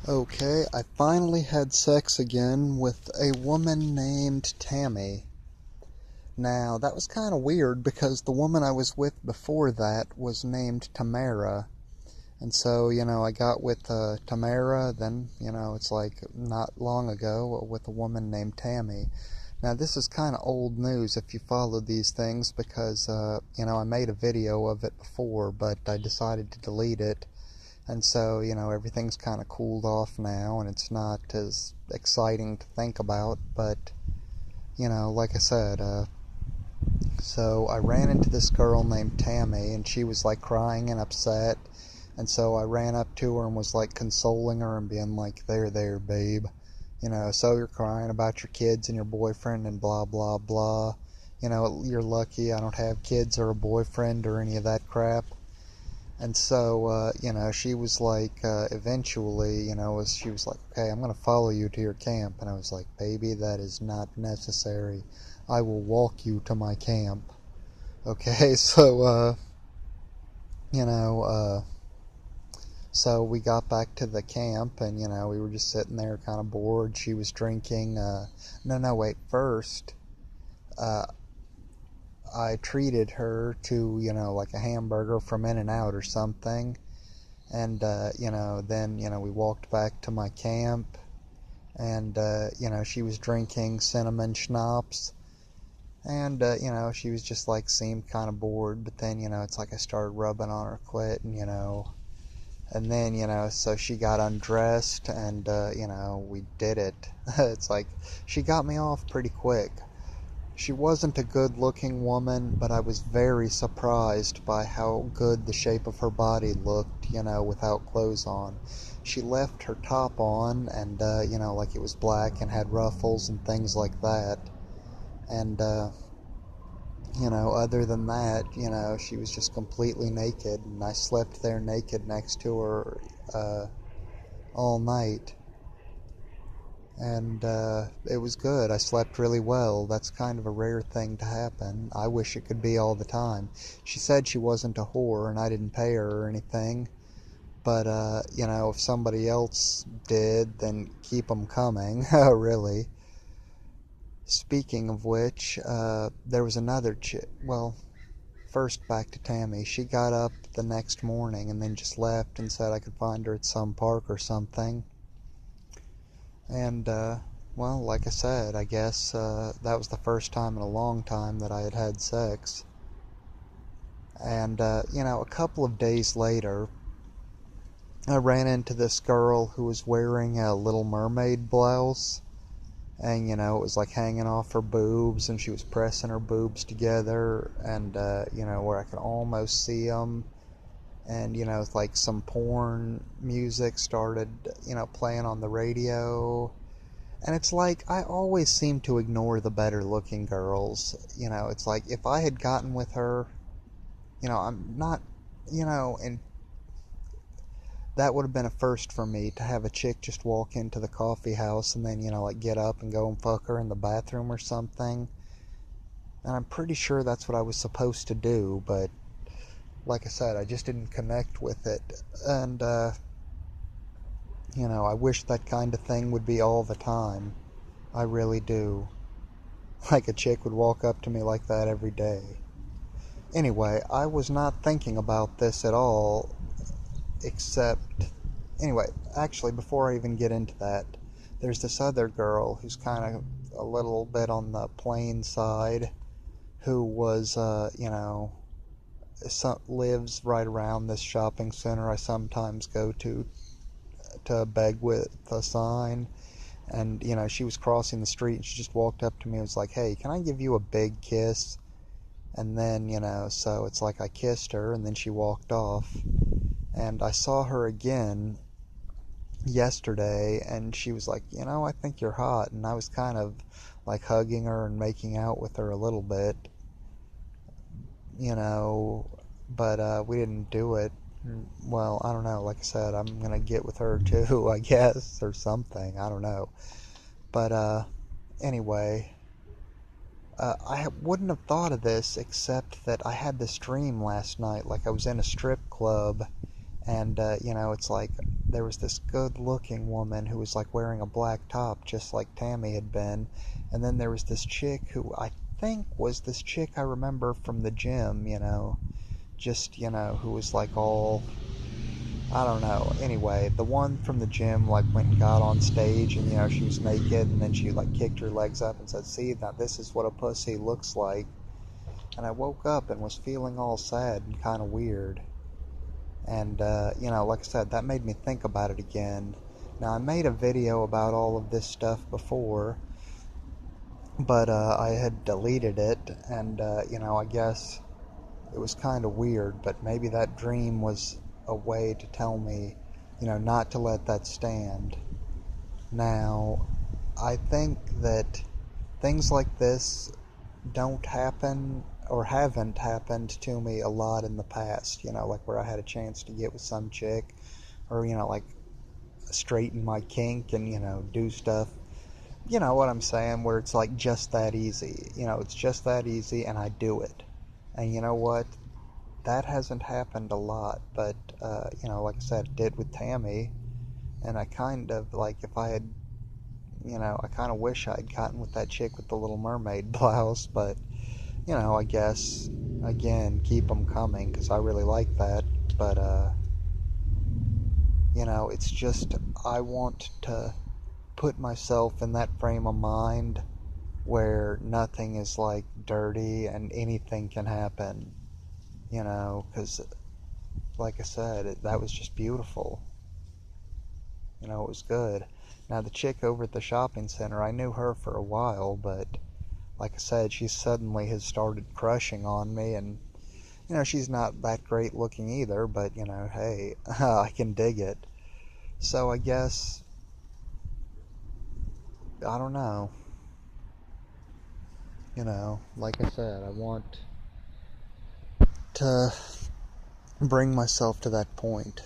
Okay, I finally had sex again with a woman named Tammy. Now, that was kind of weird because the woman I was with before that was named Tamara. And so, I got with Tamara, then, it's like not long ago with a woman named Tammy. Now, this is kind of old news if you follow these things because, I made a video of it before, but I decided to delete it. And so, everything's kind of cooled off now, and it's not as exciting to think about. But, like I said, so I ran into this girl named Tammy, and she was like crying and upset. And so I ran up to her and was like consoling her and being like, there, babe. So you're crying about your kids and your boyfriend and blah, blah, blah. You're lucky I don't have kids or a boyfriend or any of that crap. And so, she was like, eventually, she was like, okay, I'm going to follow you to your camp. And I was like, baby, that is not necessary. I will walk you to my camp. Okay, so, you know, uh, so we got back to the camp and, we were just sitting there kind of bored. She was drinking, no, wait, first, uh, I treated her to, like a hamburger from In-N-Out or something. And then we walked back to my camp, and she was drinking cinnamon schnapps, and she was just like seemed kind of bored. But then it's like I started rubbing on her clit, and then so she got undressed, and we did it. It's like she got me off pretty quick. She wasn't a good-looking woman, but I was very surprised by how good the shape of her body looked, without clothes on. She left her top on, and, like it was black and had ruffles and things like that. And, other than that, she was just completely naked, and I slept there naked next to her, all night. And it was good. I slept really well. That's kind of a rare thing to happen. I wish it could be all the time. She said she wasn't a whore and I didn't pay her or anything. But, if somebody else did, then keep them coming. Really. Speaking of which, there was another chick. Well, first back to Tammy. She got up the next morning and then just left and said I could find her at some park or something. And, well, like I said, I guess that was the first time in a long time that I had had sex. And, a couple of days later, I ran into this girl who was wearing a Little Mermaid blouse. And, it was like hanging off her boobs, and she was pressing her boobs together, and, where I could almost see them. And, it's like some porn music started, playing on the radio. And it's like, I always seem to ignore the better looking girls. It's like, if I had gotten with her, I'm not, and that would have been a first for me to have a chick just walk into the coffee house and then, like get up and go and fuck her in the bathroom or something. And I'm pretty sure that's what I was supposed to do, but like I said, I just didn't connect with it. And, I wish that kind of thing would be all the time. I really do. Like a chick would walk up to me like that every day. Anyway, I was not thinking about this at all, except. Anyway, actually, before I even get into that, there's this other girl who's kind of a little bit on the plain side, who was, lives right around this shopping center I sometimes go to beg with a sign. And, she was crossing the street and she just walked up to me and was like, hey, can I give you a big kiss? And then, so it's like I kissed her and then she walked off. And I saw her again yesterday and she was like, I think you're hot. And I was kind of like hugging her and making out with her a little bit, but we didn't do it. Well, I don't know. Like I said, I'm going to get with her too, I guess, or something. I don't know. But anyway, I wouldn't have thought of this except that I had this dream last night, like I was in a strip club, and it's like there was this good looking woman who was like wearing a black top just like Tammy had been, and then there was this chick who I think was this chick I remember from the gym, just, who was like all, I don't know. Anyway, the one from the gym like went and got on stage, and she was naked, and then she like kicked her legs up and said, "See, now this is what a pussy looks like." And I woke up and was feeling all sad and kind of weird. And, like I said, that made me think about it again. Now, I made a video about all of this stuff before, but I had deleted it, and, I guess it was kind of weird, but maybe that dream was a way to tell me, not to let that stand. Now, I think that things like this don't happen or haven't happened to me a lot in the past, like where I had a chance to get with some chick or, like straighten my kink and, do stuff. You know what I'm saying? Where it's like just that easy. It's just that easy and I do it. And you know what? That hasn't happened a lot, but, like I said, it did with Tammy. And I kind of, like, if I had, I kind of wish I'd gotten with that chick with the Little Mermaid blouse, but, I guess, again, keep them coming, because I really like that, but, it's just, I want to put myself in that frame of mind where nothing is, like, dirty and anything can happen, because, like I said, that was just beautiful. It was good. Now, the chick over at the shopping center, I knew her for a while, but like I said, she suddenly has started crushing on me, and, she's not that great looking either, but, hey, I can dig it. So I guess, I don't know. Like I said, I want to bring myself to that point.